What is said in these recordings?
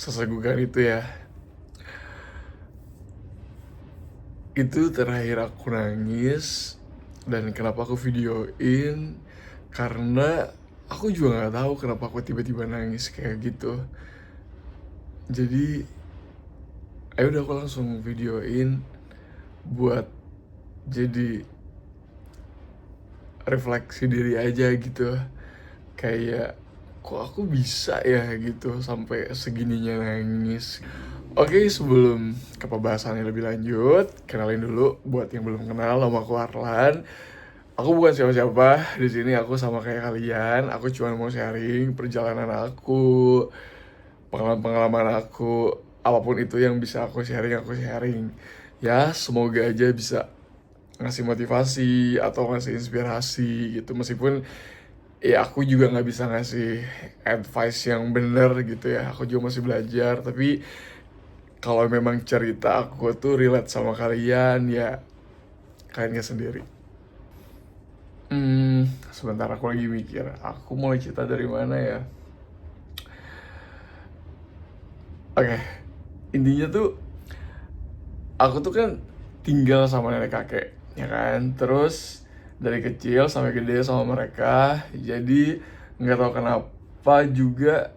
sesegukan itu ya. Itu terakhir aku nangis. Dan kenapa aku videoin, karena aku juga nggak tahu kenapa aku tiba-tiba nangis kayak gitu. Jadi ayo udah aku langsung videoin buat jadi refleksi diri aja gitu. Kayak kok aku bisa ya gitu sampai segininya nangis. Oke, sebelum ke pembahasannya lebih lanjut, kenalin dulu buat yang belum kenal, nama aku Arlan. Aku bukan siapa-siapa di sini, aku sama kayak kalian. Aku cuma mau sharing perjalanan aku, pengalaman-pengalaman aku, apapun itu yang bisa aku sharing. Ya, semoga aja bisa ngasih motivasi atau ngasih inspirasi gitu. Meskipun ya aku juga nggak bisa ngasih advice yang bener gitu ya. Aku juga masih belajar, tapi kalau memang cerita aku tuh relate sama kalian, ya kalian gak sendiri. Sebentar aku lagi mikir, aku mulai cerita dari mana ya? Oke, intinya tuh aku tuh kan tinggal sama nenek kakek, ya kan? Terus dari kecil sampai gede sama mereka, jadi nggak tahu kenapa juga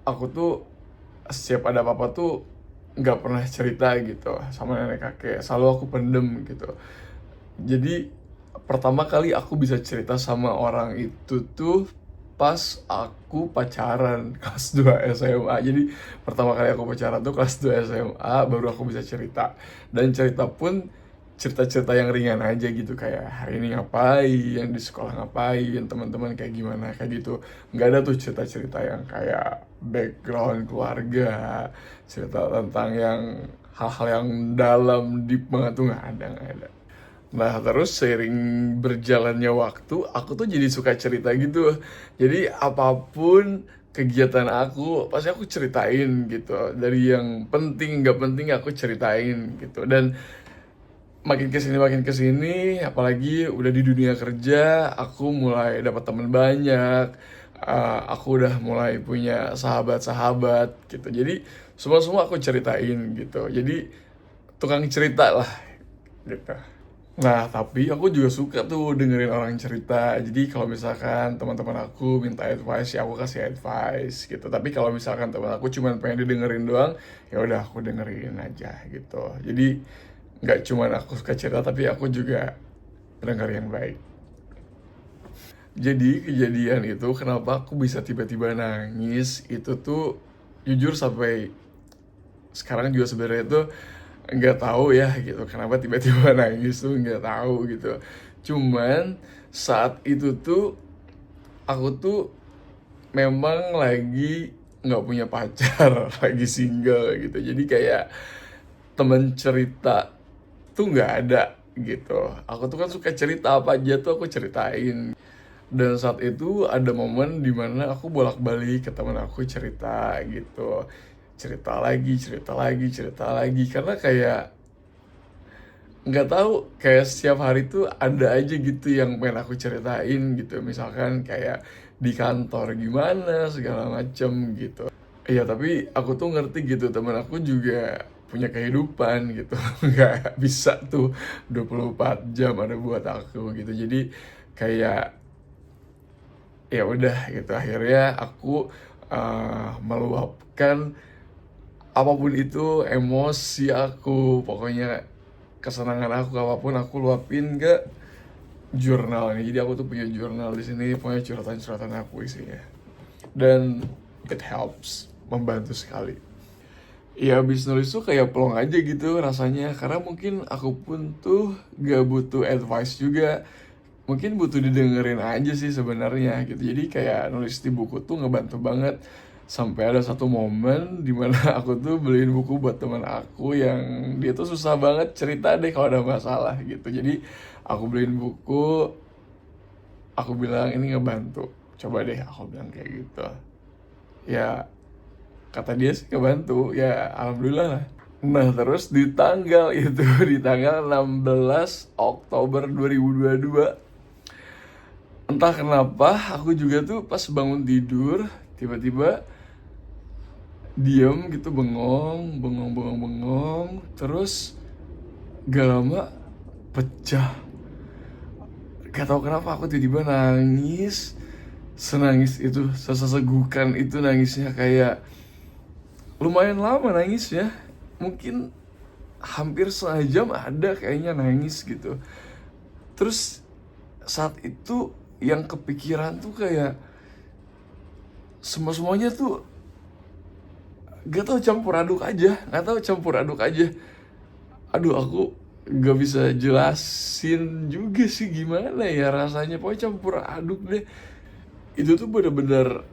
aku tuh setiap ada apa-apa tuh nggak pernah cerita gitu sama nenek kakek, selalu aku pendem gitu. Jadi pertama kali aku bisa cerita sama orang itu tuh pas aku pacaran kelas 2 SMA. Jadi pertama kali aku pacaran tuh kelas 2 SMA, baru aku bisa cerita. Dan cerita pun cerita-cerita yang ringan aja gitu, kayak hari ini ngapain, di sekolah ngapain, teman-teman kayak gimana, kayak gitu. Nggak ada tuh cerita-cerita yang kayak background keluarga, cerita tentang yang hal-hal yang dalam, deep banget tuh nggak ada. Nah, terus seiring berjalannya waktu, aku tuh jadi suka cerita gitu. Jadi apapun kegiatan aku, pasti aku ceritain gitu. Dari yang penting, nggak penting aku ceritain gitu. Dan makin kesini, apalagi udah di dunia kerja, aku mulai dapat teman banyak. Aku udah mulai punya sahabat-sahabat gitu. Jadi semua aku ceritain gitu. Jadi tukang cerita lah gitu. Nah, tapi aku juga suka tuh dengerin orang cerita. Jadi kalau misalkan teman-teman aku minta advice, ya aku kasih advice gitu. Tapi kalau misalkan teman aku cuma pengen didengerin doang, ya udah aku dengerin aja gitu. Jadi nggak cuma aku suka cerita, tapi aku juga pendengar yang baik. Jadi kejadian itu kenapa aku bisa tiba-tiba nangis itu tuh jujur sampai sekarang juga sebenarnya tuh nggak tahu ya gitu kenapa tiba-tiba nangis tuh, nggak tahu gitu. Cuman saat itu tuh aku tuh memang lagi nggak punya pacar lagi single gitu, jadi kayak temen cerita tuh nggak ada gitu. Aku tuh kan suka cerita, apa aja tuh aku ceritain. Dan saat itu ada momen dimana aku bolak-balik ke temen aku cerita gitu, cerita lagi karena kayak nggak tahu, kayak setiap hari tuh ada aja gitu yang pengen aku ceritain gitu, misalkan kayak di kantor gimana segala macem gitu. Iya, tapi aku tuh ngerti gitu, temen aku juga punya kehidupan gitu. Nggak bisa tuh 24 jam ada buat aku gitu. Jadi kayak ya udah gitu, akhirnya aku meluapkan apapun itu, emosi aku, pokoknya kesenangan aku apapun aku luapin ke jurnal ini. Jadi aku tuh punya jurnal di sini, punya curhatan-curhatan aku isinya. Dan it helps, membantu sekali. Ya abis nulis tuh kayak plong aja gitu rasanya, karena mungkin aku pun tuh gak butuh advice juga, mungkin butuh didengerin aja sih sebenarnya gitu. Jadi kayak nulis di buku tuh ngebantu banget. Sampai ada satu momen dimana aku tuh beliin buku buat teman aku yang dia tuh susah banget cerita deh kalau ada masalah gitu. Jadi aku beliin buku, aku bilang ini ngebantu, coba deh, aku bilang kayak gitu. Ya kata dia sih ngebantu, ya alhamdulillah lah. Nah, terus di tanggal itu, di tanggal 16 Oktober 2022, entah kenapa aku juga tuh pas bangun tidur tiba-tiba diem gitu, bengong, bengong, bengong, bengong, terus gak lama pecah. Gak tau kenapa aku tiba-tiba nangis, senangis itu, sesegukan itu nangisnya, kayak lumayan lama nangisnya, mungkin hampir setengah jam ada kayaknya nangis gitu. Terus saat itu yang kepikiran tuh kayak semuanya tuh gak tau campur aduk aja, gak tau campur aduk aja. Aduh, aku gak bisa jelasin juga sih gimana ya rasanya, pokoknya campur aduk deh. Itu tuh bener-bener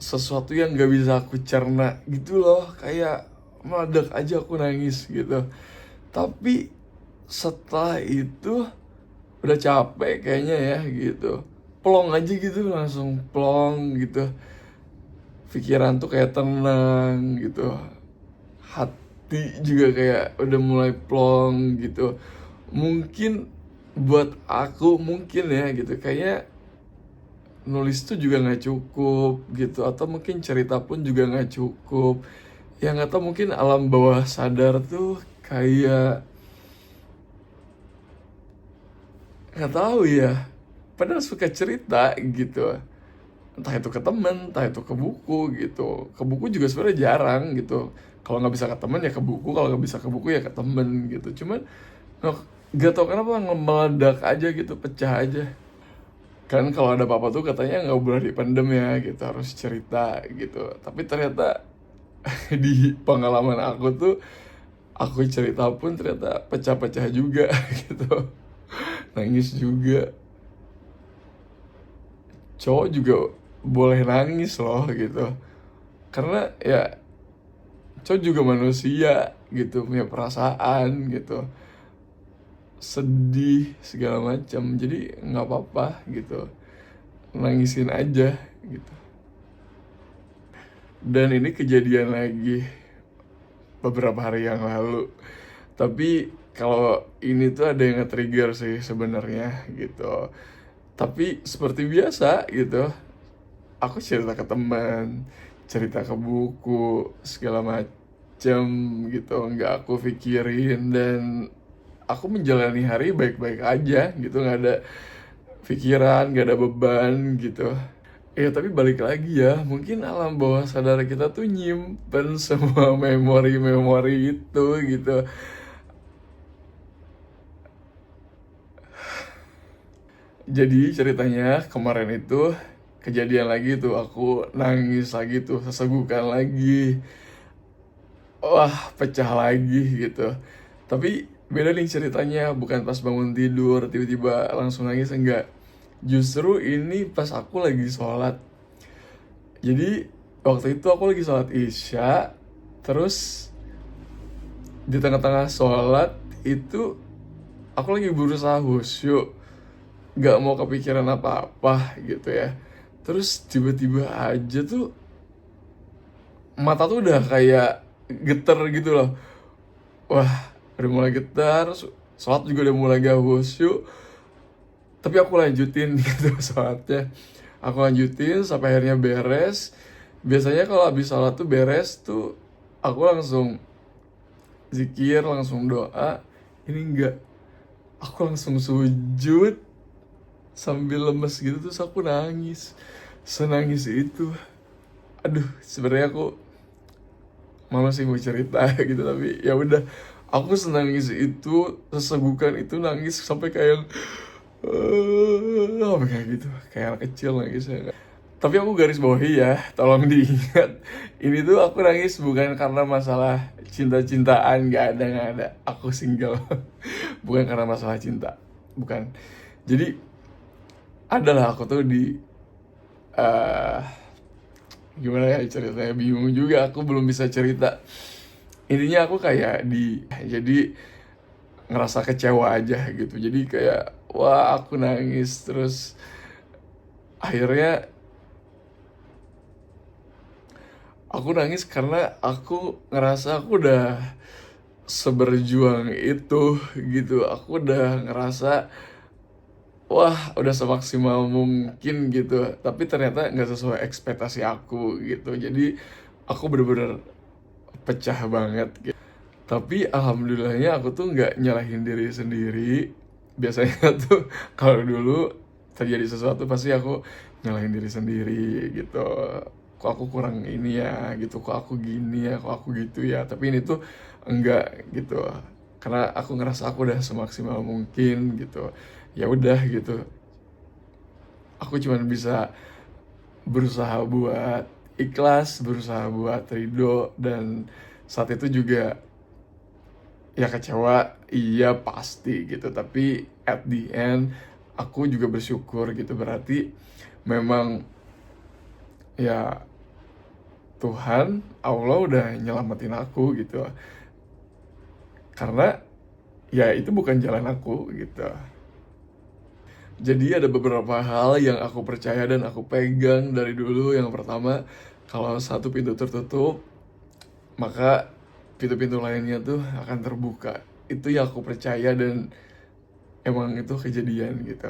sesuatu yang gak bisa aku cerna gitu loh, kayak meledak aja aku nangis gitu. Tapi setelah itu udah capek kayaknya ya gitu, plong aja gitu, langsung plong gitu, pikiran tuh kayak tenang gitu, hati juga kayak udah mulai plong gitu. Mungkin buat aku mungkin ya gitu, kayaknya nulis tuh juga nggak cukup gitu, atau mungkin cerita pun juga nggak cukup. Ya nggak tahu, mungkin alam bawah sadar tuh kayak nggak tahu ya, padahal suka cerita gitu, entah itu ke temen, entah itu ke buku gitu. Ke buku juga sebenarnya jarang gitu, kalau nggak bisa ke temen ya ke buku, kalau nggak bisa ke buku ya ke temen gitu. Cuman nggak tau kenapa meledak aja gitu, pecah aja. Kan kalau ada apa-apa tuh katanya nggak boleh dipendem ya gitu, harus cerita gitu. Tapi ternyata di pengalaman aku tuh, aku cerita pun ternyata pecah-pecah juga gitu, nangis juga. Cowok juga boleh nangis loh gitu, karena ya cowok juga manusia gitu, punya perasaan gitu, sedih segala macam, jadi nggak apa-apa gitu, nangisin aja gitu. Dan ini kejadian lagi beberapa hari yang lalu, tapi kalau ini tuh ada yang nge-trigger sih sebenarnya gitu. Tapi seperti biasa gitu, aku cerita ke teman, cerita ke buku, segala macem gitu, nggak aku pikirin, dan aku menjalani hari baik-baik aja gitu, nggak ada pikiran, nggak ada beban gitu. Ya tapi balik lagi ya, mungkin alam bawah sadar kita tuh nyimpen semua memori-memori itu gitu. Jadi ceritanya kemarin itu kejadian lagi tuh, aku nangis lagi tuh, sesegukan lagi. Wah, pecah lagi gitu. Tapi beda nih ceritanya, bukan pas bangun tidur tiba-tiba langsung nangis, enggak. Justru ini pas aku lagi sholat. Jadi waktu itu aku lagi sholat Isya, terus di tengah-tengah sholat itu aku lagi berusaha khusyuk, gak mau kepikiran apa-apa gitu ya. Terus tiba-tiba aja tuh mata tuh udah kayak geter gitu loh. Wah, udah mulai getar, sholat juga udah mulai gak khusyuk. Tapi aku lanjutin gitu sholatnya. Aku lanjutin sampai akhirnya beres. Biasanya kalau habis sholat tuh beres tuh, aku langsung zikir, langsung doa. Ini enggak. Aku langsung sujud sambil lemes gitu, terus aku nangis. Senangis itu. Aduh, sebenarnya aku mama sih mau cerita gitu, tapi ya udah, aku senangis itu, sesegukan itu, nangis sampai kayak apa kayak gitu, kayak anak kecil nangis ya. Tapi aku garis bawahi ya, tolong diingat, ini tuh aku nangis bukan karena masalah cinta-cintaan, nggak ada, aku single. Bukan karena masalah cinta, bukan. Jadi adalah aku tuh di eh, gimana ya ceritanya, bingung juga, aku belum bisa cerita. Intinya aku kayak jadi ngerasa kecewa aja gitu, jadi kayak wah aku nangis. Terus akhirnya aku nangis karena aku ngerasa aku udah seberjuang itu gitu, aku udah ngerasa wah udah semaksimal mungkin gitu, tapi ternyata nggak sesuai ekspektasi aku gitu. Jadi aku bener-bener pecah banget gitu. Tapi alhamdulillahnya aku tuh nggak nyalahin diri sendiri. Biasanya tuh kalau dulu terjadi sesuatu pasti aku nyalahin diri sendiri gitu. Kok aku kurang ini ya gitu, kok aku gini ya, kok aku gitu ya. Tapi ini tuh enggak gitu. Karena aku ngerasa aku udah semaksimal mungkin gitu. Ya udah gitu. Aku cuman bisa berusaha buat ikhlas, berusaha buat ridho, dan saat itu juga ya kecewa, iya pasti gitu, tapi at the end aku juga bersyukur gitu, berarti memang ya Tuhan, Allah udah nyelamatin aku gitu, karena ya itu bukan jalan aku gitu. Jadi ada beberapa hal yang aku percaya dan aku pegang dari dulu. Yang pertama, kalau satu pintu tertutup, maka pintu-pintu lainnya tuh akan terbuka. Itu yang aku percaya dan emang itu kejadian gitu.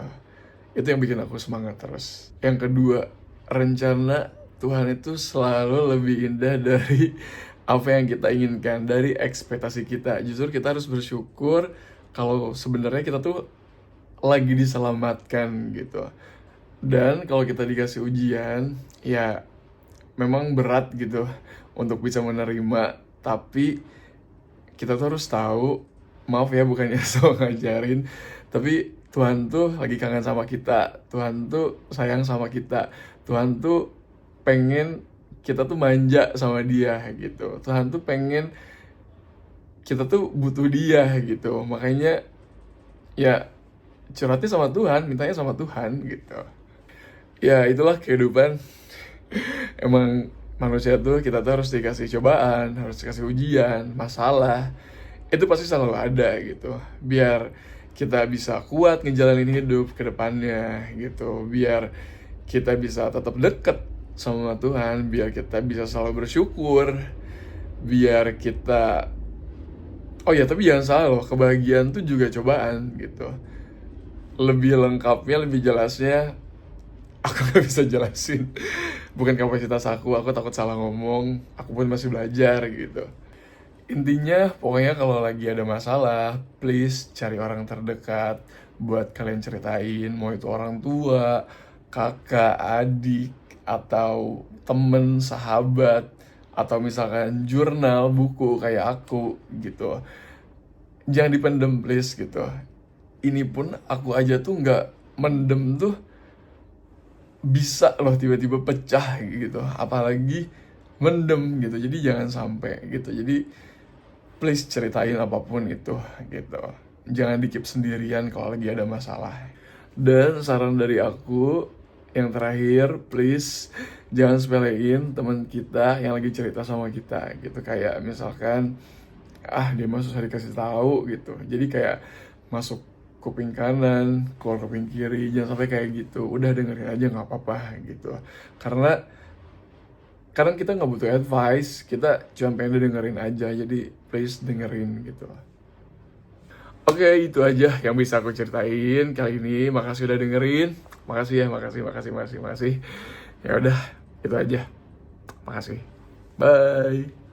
Itu yang bikin aku semangat terus. Yang kedua, rencana Tuhan itu selalu lebih indah dari apa yang kita inginkan, dari ekspektasi kita. Justru kita harus bersyukur kalau sebenarnya kita tuh lagi diselamatkan gitu. Dan kalau kita dikasih ujian, ya memang berat gitu untuk bisa menerima, tapi kita tuh harus tahu, maaf ya bukannya so ngajarin, tapi Tuhan tuh lagi kangen sama kita, Tuhan tuh sayang sama kita, Tuhan tuh pengen kita tuh manja sama dia gitu, Tuhan tuh pengen kita tuh butuh dia gitu, makanya ya curhatnya sama Tuhan, mintanya sama Tuhan gitu. Ya itulah kehidupan. Emang manusia tuh, kita tuh harus dikasih cobaan, harus dikasih ujian, masalah. Itu pasti selalu ada gitu. Biar kita bisa kuat ngejalanin hidup ke depannya gitu. Biar kita bisa tetap deket sama Tuhan, biar kita bisa selalu bersyukur, biar kita, oh ya tapi jangan salah loh, kebahagiaan tuh juga cobaan gitu. Lebih lengkapnya, lebih jelasnya aku nggak bisa jelasin, bukan kapasitas aku takut salah ngomong, aku pun masih belajar gitu. Intinya pokoknya kalau lagi ada masalah, please cari orang terdekat buat kalian ceritain, mau itu orang tua, kakak, adik, atau temen, sahabat, atau misalkan jurnal, buku kayak aku gitu. Jangan dipendem please gitu. Ini pun aku aja tuh nggak mendem tuh bisa loh tiba-tiba pecah gitu, apalagi mendem gitu. Jadi jangan sampai gitu. Jadi please ceritain apapun itu gitu, jangan dikip sendirian kalau lagi ada masalah. Dan saran dari aku yang terakhir, please jangan sepelein teman kita yang lagi cerita sama kita gitu. Kayak misalkan dia mah susah dikasih tahu gitu, jadi kayak masuk kuping kanan, keluar kuping kiri, jangan sampai kayak gitu. Udah dengerin aja nggak apa-apa gitu. Karena kadang kita nggak butuh advice, kita cuma pengen dengerin aja. Jadi please dengerin gitu. Oke, itu aja yang bisa aku ceritain kali ini. Makasih udah dengerin. Makasih ya, makasih. Ya udah, itu aja. Makasih. Bye.